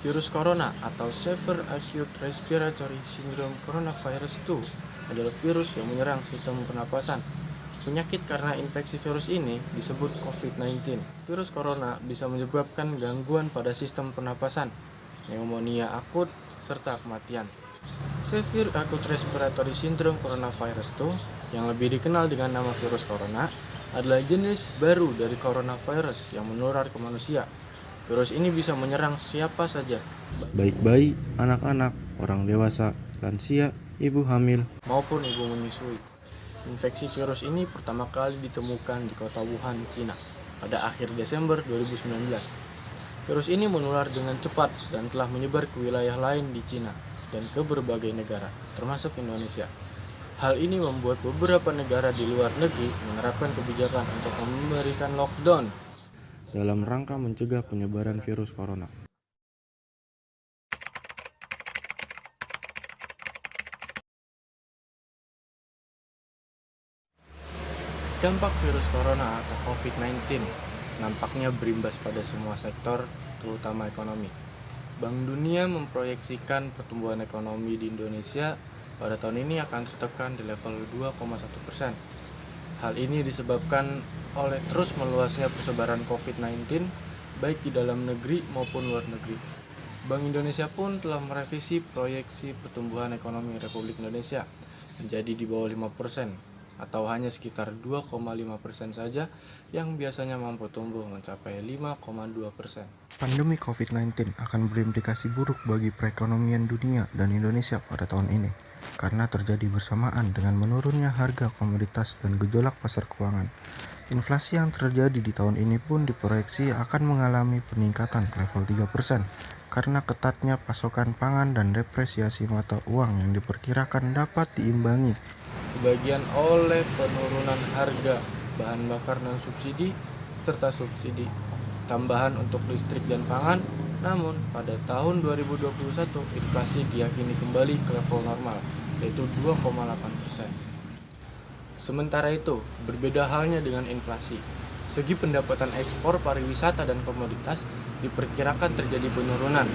Virus corona atau Severe Acute Respiratory Syndrome Coronavirus 2 adalah virus yang menyerang sistem pernapasan. Penyakit karena infeksi virus ini disebut COVID-19. Virus corona bisa menyebabkan gangguan pada sistem pernapasan, pneumonia akut, serta kematian. Severe Acute Respiratory Syndrome Coronavirus 2, yang lebih dikenal dengan nama virus corona, adalah jenis baru dari coronavirus yang menular ke manusia. Virus ini bisa menyerang siapa saja, baik bayi, anak-anak, orang dewasa, lansia, ibu hamil, maupun ibu menyusui. Infeksi virus ini pertama kali ditemukan di kota Wuhan, Cina, pada akhir Desember 2019. Virus ini menular dengan cepat dan telah menyebar ke wilayah lain di Cina dan ke berbagai negara, termasuk Indonesia. Hal ini membuat beberapa negara di luar negeri menerapkan kebijakan untuk memberikan lockdown dalam rangka mencegah penyebaran virus corona. Dampak virus corona atau COVID-19 nampaknya berimbas pada semua sektor, terutama ekonomi. Bank Dunia memproyeksikan pertumbuhan ekonomi di Indonesia pada tahun ini akan tertekan di level 2,1%. Hal ini disebabkan oleh terus meluasnya persebaran COVID-19 baik di dalam negeri maupun luar negeri. Bank Indonesia pun telah merevisi proyeksi pertumbuhan ekonomi Republik Indonesia menjadi di bawah 5%, atau hanya sekitar 2,5% saja yang biasanya mampu tumbuh mencapai 5,2%. Pandemi COVID-19 akan berimplikasi buruk bagi perekonomian dunia dan Indonesia pada tahun ini, karena terjadi bersamaan dengan menurunnya harga komoditas dan gejolak pasar keuangan. Inflasi yang terjadi di tahun ini pun diproyeksi akan mengalami peningkatan ke level 3%, karena ketatnya pasokan pangan dan depresiasi mata uang yang diperkirakan dapat diimbangi Sebagian oleh penurunan harga bahan bakar dan subsidi, serta subsidi tambahan untuk listrik dan pangan. Namun, pada tahun 2021, inflasi diyakini kembali ke level normal, yaitu 2,8%. Sementara itu, berbeda halnya dengan inflasi. Segi pendapatan ekspor pariwisata dan komoditas diperkirakan terjadi penurunan,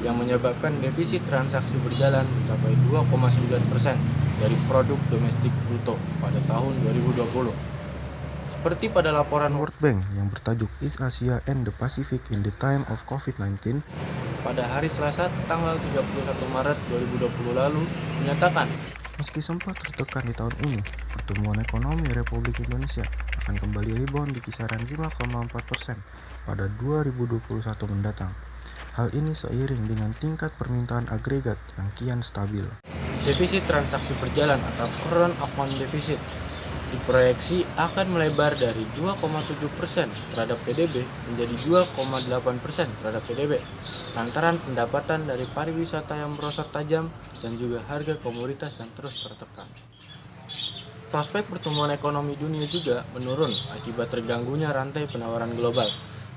yang menyebabkan defisit transaksi berjalan mencapai 2,9% dari produk domestik bruto pada tahun 2020. Seperti pada laporan World Bank yang bertajuk East Asia and the Pacific in the Time of COVID-19 pada hari Selasa tanggal 31 Maret 2020 lalu menyatakan, meski sempat tertekan di tahun ini, pertumbuhan ekonomi Republik Indonesia akan kembali rebound di kisaran 5,4% pada 2021 mendatang. Hal ini seiring dengan tingkat permintaan agregat yang kian stabil. defisit transaksi berjalan atau current account deficit diproyeksi akan melebar dari 2,7% terhadap PDB menjadi 2,8% terhadap PDB, lantaran pendapatan dari pariwisata yang merosot tajam dan juga harga komoditas yang terus tertekan. Prospek pertumbuhan ekonomi dunia juga menurun akibat terganggunya rantai penawaran global,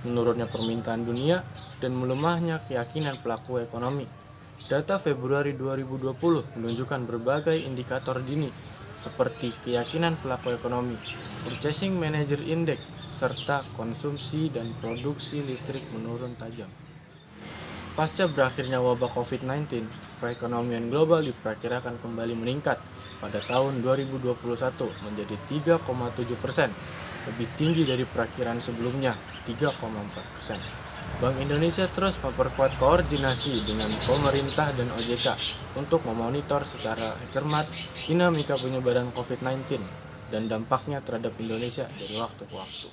menurunnya permintaan dunia, dan melemahnya keyakinan pelaku ekonomi. Data Februari 2020 menunjukkan berbagai indikator dini seperti keyakinan pelaku ekonomi, Purchasing Manager Index, serta konsumsi dan produksi listrik menurun tajam. Pasca berakhirnya wabah COVID-19, perekonomian global diperkirakan kembali meningkat pada tahun 2021 menjadi 3,7%, lebih tinggi dari perakiraan sebelumnya 3,4%. Bank Indonesia terus memperkuat koordinasi dengan pemerintah dan OJK untuk memonitor secara cermat dinamika penyebaran COVID-19 dan dampaknya terhadap Indonesia dari waktu ke waktu.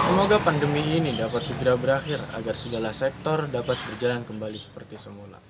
Semoga pandemi ini dapat segera berakhir agar segala sektor dapat berjalan kembali seperti semula.